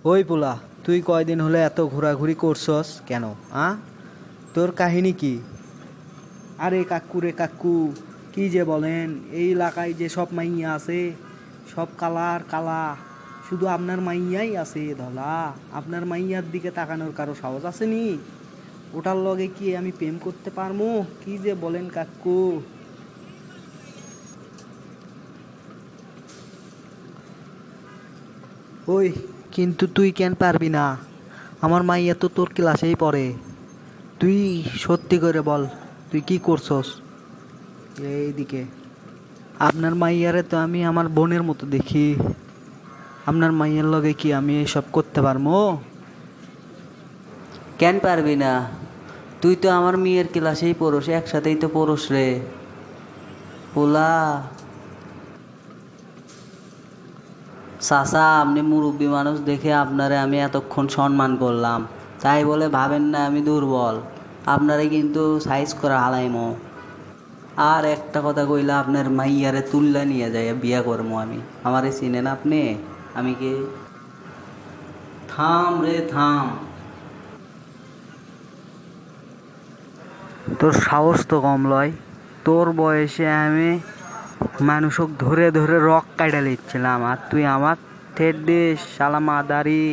ওই পোলা, তুই কয়দিন হলে এত ঘোরাঘুরি করছস কেন? তোর কাহিনী কি? আরে কাকু রে কাকু, কি যে বলেন, এই এলাকায় যে সব মাইয়া আছে সব কালার কালা, শুধু আপনার মাইয়াই আছে ধলা। আপনার মাইয়ার দিকে তাকানোর কারো সাহস আছে নি? ওটার লগে কি আমি প্রেম করতে পারমু? কি যে বলেন কাকু। ওই, কিন্তু তুই কেন পারবি না? আমার মাইয়া তো তোর ক্লাসেই পড়ে। তুই সত্যি করে বল, তুই কি করছস এইদিকে? আপনার মাইয়ারে তো আমি আমার বোনের মতো দেখি। আপনার মাইয়ার লগে কি আমি এসব করতে পারবো? কেন পারবি না? তুই তো আমার মেয়ের ক্লাসেই পড়োস, একসাথেই তো পড়োস রে পোলা। চাচা, আপনি মুরব্বী মানুষ দেখে আপনারে আমি এতক্ষণ সম্মান করলাম, তাই বলে ভাবেন না আমি দুর্বল। আপনারে কিন্তু সাইজ করা হালাইমো। আর একটা কথা কইলা, আপনার মাইয়ারে তুল্লা নিয়ে যায় বিয়া করবো আমি। আমারে চিনেন আপনি? আমি কি? থাম রে থাম। তোর সাহস তো কম লয়। তোর বয়সে আমি মানুষক ধরে ধরে রক কাইটা লিচ্ছিলাম, আর তুই আমার থেট দিস শালা মাদারি।